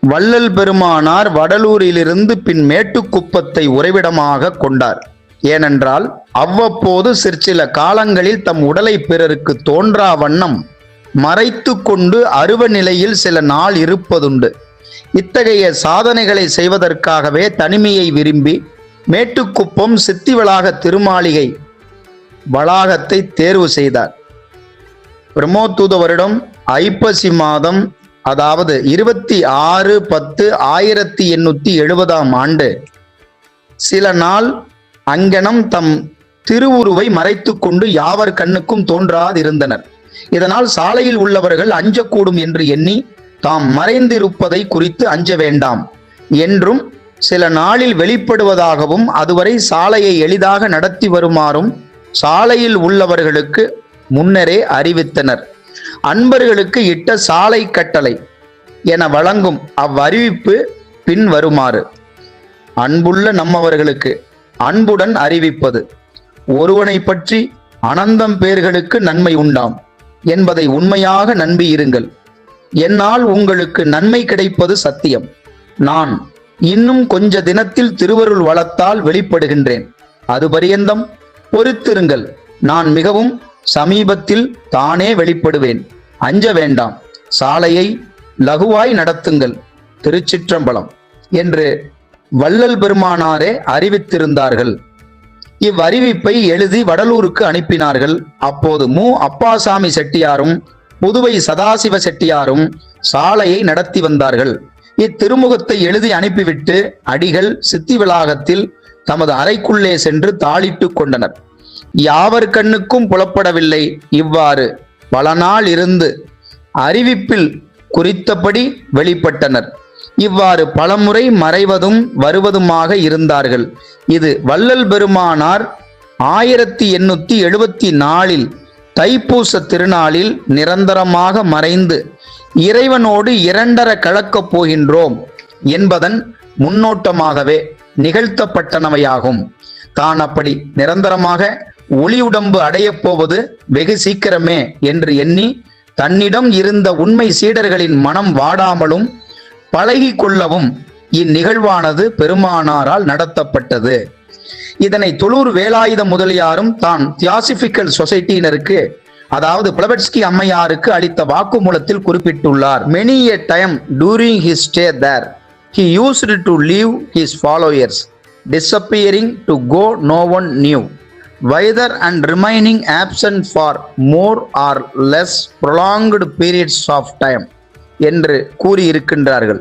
வள்ளல் பெருமானார் வடலூரிலிருந்து பின் மேட்டுக்குப்பத்தை உறைவிடமாக கொண்டார். ஏனென்றால் அவ்வப்போது சிற்சில காலங்களில் தம் உடலை பிறருக்கு தோன்றா வண்ணம் மறைத்து கொண்டு அருவ நிலையில் சில நாள் இருப்பதுண்டு. இத்தகைய சாதனைகளை செய்வதற்காகவே தனிமையை விரும்பி மேட்டுக்குப்பம் சித்திவளாக திருமாளிகை வளாகத்தை தேர்வு செய்தார். பிரம்மோத்தூத வருடம் ஐப்பசி மாதம், அதாவது 26/10/1870 சில நாள் அங்கனம் தம் திருவுருவை மறைத்து கொண்டு யாவர் கண்ணுக்கும் தோன்றாதிருந்தனர். இதனால் சாலையில் உள்ளவர்கள் அஞ்சக்கூடும் என்று எண்ணி தாம் மறைந்திருப்பதை குறித்து அஞ்ச வேண்டாம் என்றும், சில நாளில் வெளிப்படுவதாகவும், அதுவரை சாலையை எளிதாக நடத்தி வருமாறும் சாலையில் உள்ளவர்களுக்கு முன்னரே அறிவித்தனர். அன்பர்களுக்கு இட்ட சாலை கட்டளை என வழங்கும் அவ்வறிவிப்பு பின் வருமாறு: அன்புள்ள நம்மவர்களுக்கு அன்புடன் அறிவிப்பது. ஒருவனை பற்றி அனந்தம் பேர்களுக்கு நன்மை உண்டாம் என்பதை உண்மையாக நம்பியிருங்கள். என்னால் உங்களுக்கு நன்மை கிடைப்பது சத்தியம். நான் இன்னும் கொஞ்ச தினத்தில் திருவருள் வளத்தால் வெளிப்படுகின்றேன். அது பரியந்தம் பொறுத்திருங்கள். நான் மிகவும் சமீபத்தில் தானே வெளிப்படுவேன். அஞ்ச வேண்டாம். சாலையை லகுவாய் நடத்துங்கள். திருச்சிற்றம்பலம் என்று வள்ளல் பெருமானாரே அறிவித்திருந்தார்கள். இவ்வறிவிப்பை எழுதி வடலூருக்கு அனுப்பினார்கள். அப்போது மு. அப்பாசாமி செட்டியாரும் புதுவை சதாசிவ செட்டியாரும் சாலையை நடத்தி வந்தார்கள். இத்திருமுகத்தை எழுதி அனுப்பிவிட்டு அடிகள் சித்தி வளாகத்தில் தமது அறைக்குள்ளே சென்று தாளிட்டு கொண்டனர். யாவர் கண்ணுக்கும் புலப்படவில்லை. இவ்வாறு பல நாள் இருந்து அறிவிப்பில் குறித்தபடி வெளிப்பட்டனர். இவ்வாறு பலமுறை மறைவதும் வருவதுமாக இருந்தார்கள். இது வள்ளல் பெருமானார் 1874 தைப்பூச திருநாளில் நிரந்தரமாக மறைந்து இறைவனோடு இரண்டர கலக்கப் போகின்றோம் என்பதன் முன்னோட்டமாகவே நிகழ்த்தப்பட்டனவையாகும். தான் அப்படி நிரந்தரமாக ஒளியுடம்பு அடையப் போவது வெகு சீக்கிரமே என்று எண்ணி தன்னிடம் இருந்த உண்மை சீடர்களின் மனம் வாடாமலும் பழகி கொள்ளவும் இந்நிகழ்வானது பெருமானாரால் நடத்தப்பட்டது. இதனை தொழூர் வேலாயுத முதலியாரும் தான் தியாசிபிக்கல் சொசைட்டியினருக்கு, அதாவது பிளவட்ஸ்கி அம்மையாருக்கு அளித்த வாக்குமூலத்தில் குறிப்பிட்டுள்ளார். Many a time during his stay there, he used to leave his followers, disappearing to go no one knew whither and remaining absent for more or less prolonged periods of time என்று கூறியிருக்கின்றார்கள்.